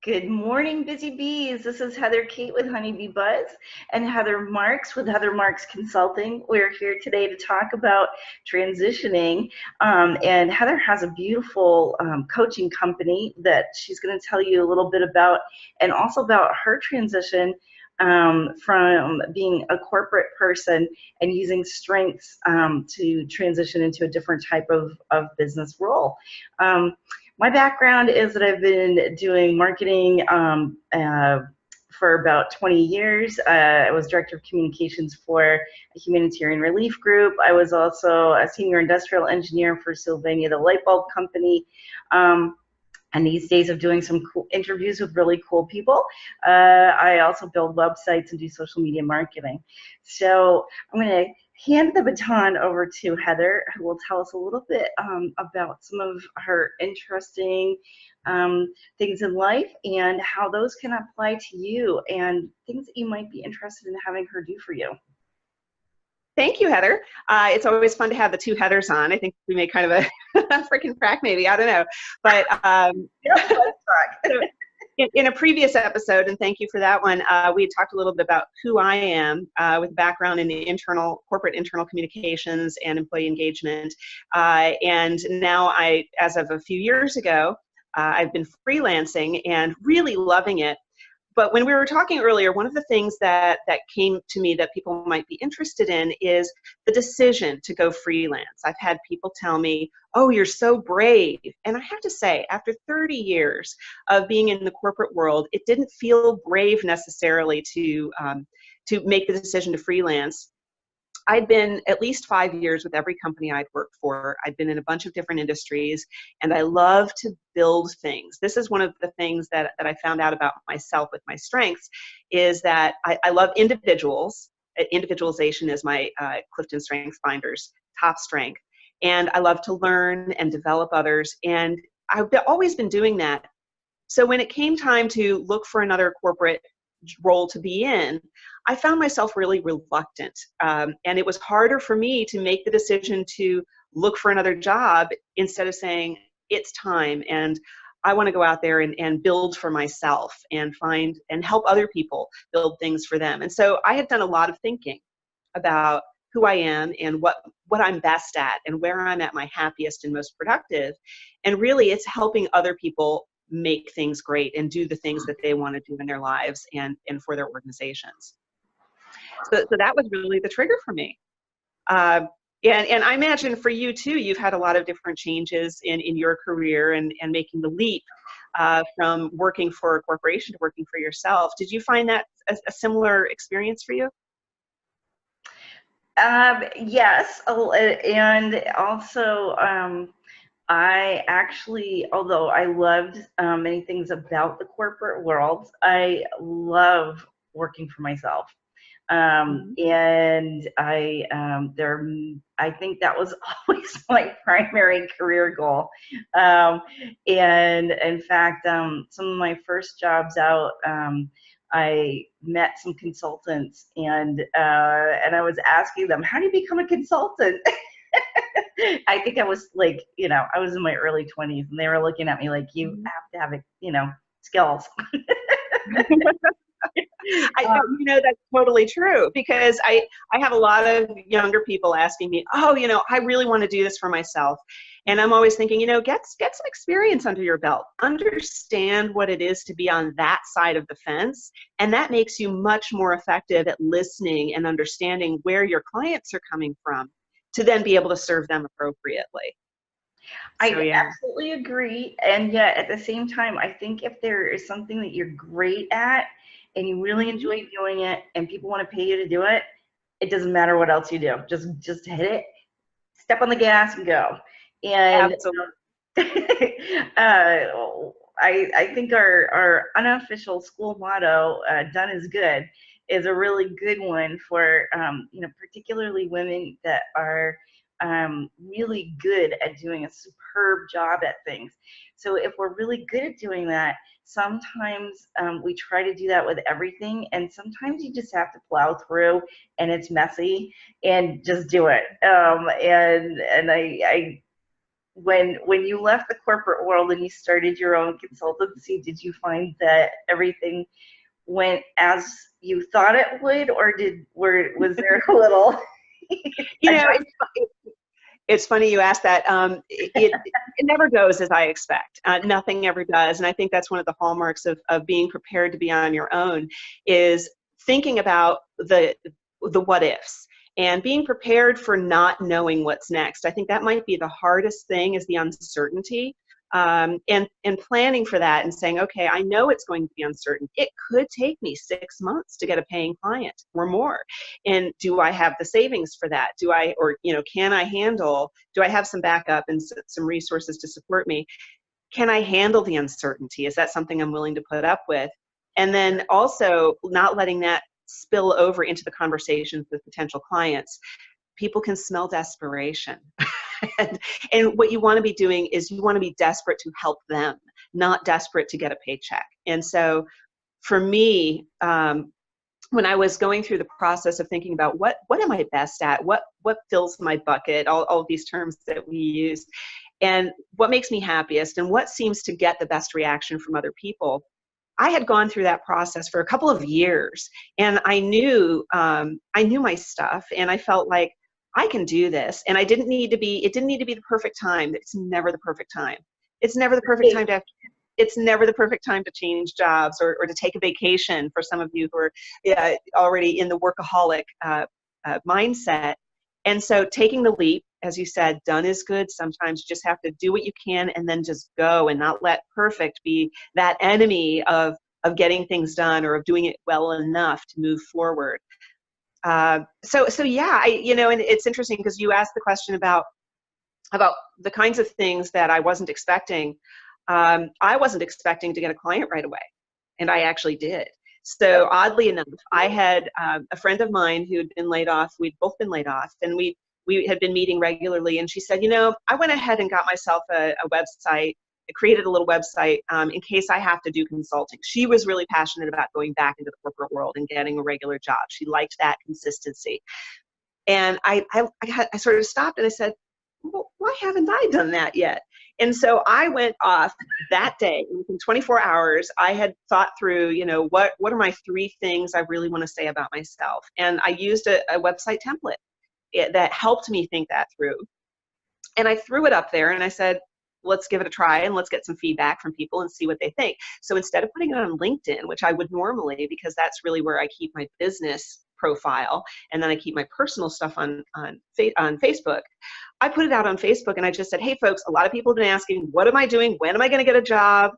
Good morning, busy bees. This is Heather Kate with Honeybee Buzz and Heather Marks with Heather Marks Consulting. We're here today to talk about transitioning. And Heather has a beautiful coaching company that she's going to tell you a little bit about, and also about her transition from being a corporate person and using strengths to transition into a different type of business role. My background is that I've been doing marketing for about 20 years. I was director of communications for a humanitarian relief group. I was also a senior industrial engineer for Sylvania, the light bulb company. And these days of doing some cool interviews with really cool people. I also build websites and do social media marketing. So I'm going to hand the baton over to Heather, who will tell us a little bit about some of her interesting things in life and how those can apply to you and things that you might be interested in having her do for you. Thank you, Heather. It's always fun to have the two Heathers on. I think we made kind of a freaking crack, maybe. I don't know. But in a previous episode, and thank you for that one, we had talked a little bit about who I am with background in the corporate internal communications and employee engagement. And now as of a few years ago, I've been freelancing and really loving it. But when we were talking earlier, one of the things that came to me that people might be interested in is the decision to go freelance. I've had people tell me, oh, you're so brave. And I have to say, after 30 years of being in the corporate world, it didn't feel brave necessarily to make the decision to freelance. I'd been at least 5 years with every company I'd worked for. I'd been in a bunch of different industries, and I love to build things. This is one of the things that I found out about myself with my strengths, is that I love individuals. Individualization is my Clifton Strengths Finder's top strength. And I love to learn and develop others, and I've always been doing that. So when it came time to look for another corporate role to be in, I found myself really reluctant. And it was harder for me to make the decision to look for another job instead of saying, it's time and I want to go out there and build for myself and find and help other people build things for them. And so I had done a lot of thinking about who I am and what I'm best at and where I'm at my happiest and most productive. And really it's helping other people make things great and do the things that they want to do in their lives and for their organizations. So that was really the trigger for me. And I imagine for you too, you've had a lot of different changes in your career and making the leap from working for a corporation to working for yourself. Did you find that a similar experience for you? Yes, and also I actually, although I loved many things about the corporate world, I love working for myself. And I think that was always my primary career goal. And in fact, some of my first jobs out, I met some consultants, and I was asking them, how do you become a consultant? I think I was like, I was in my early 20s, and they were looking at me like, you have to have, skills. That's totally true, because I have a lot of younger people asking me, oh, I really want to do this for myself. And I'm always thinking, get some experience under your belt, understand what it is to be on that side of the fence. And that makes you much more effective at listening and understanding where your clients are coming from to then be able to serve them appropriately. I absolutely agree. And yet at the same time, I think if there is something that you're great at and you really enjoy doing it and people want to pay you to do it, it doesn't matter what else you do. Just hit it, step on the gas and go. And I think our unofficial school motto, done is good, is a really good one for, particularly women that are really good at doing a superb job at things. So if we're really good at doing that, sometimes we try to do that with everything, and sometimes you just have to plow through, and it's messy, and just do it. And I when you left the corporate world and you started your own consultancy, did you find that everything went as you thought it would, or was there a little You know, it's funny you asked that. It never goes as I expect. Nothing ever does. And I think that's one of the hallmarks of being prepared to be on your own, is thinking about the what ifs and being prepared for not knowing what's next. I think that might be the hardest thing, is the uncertainty. And planning for that and saying, okay, I know it's going to be uncertain. It could take me 6 months to get a paying client or more. And do I have the savings for that? Do I, or, can I handle, do I have some backup and some resources to support me? Can I handle the uncertainty? Is that something I'm willing to put up with? And then also not letting that spill over into the conversations with potential clients. People can smell desperation. And what you want to be doing is you want to be desperate to help them, not desperate to get a paycheck. And so for me, when I was going through the process of thinking about what am I best at, what fills my bucket, all of these terms that we use, and what makes me happiest, and what seems to get the best reaction from other people, I had gone through that process for a couple of years, and I knew my stuff, and I felt like I can do this. And it didn't need to be the perfect time. It's never the perfect time. It's never the perfect time it's never the perfect time to change jobs or to take a vacation, for some of you who are already in the workaholic mindset. And so taking the leap, as you said, done is good. Sometimes you just have to do what you can and then just go, and not let perfect be that enemy of getting things done or of doing it well enough to move forward. So yeah, and it's interesting because you asked the question about the kinds of things that I wasn't expecting. I wasn't expecting to get a client right away, and I actually did. So oddly enough, I had a friend of mine who had been laid off. We'd both been laid off, and we had been meeting regularly. And she said, I went ahead and got myself a website. I created a little website in case I have to do consulting. She was really passionate about going back into the corporate world and getting a regular job. She liked that consistency. And I sort of stopped and I said, well, why haven't I done that yet? And so I went off that day. Within 24 hours, I had thought through, what are my 3 things I really want to say about myself? And I used a website template that helped me think that through. And I threw it up there and I said, let's give it a try and let's get some feedback from people and see what they think. So instead of putting it on LinkedIn, which I would normally, because that's really where I keep my business profile, and then I keep my personal stuff on Facebook, I put it out on Facebook and I just said, hey folks, a lot of people have been asking, what am I doing? When am I going to get a job?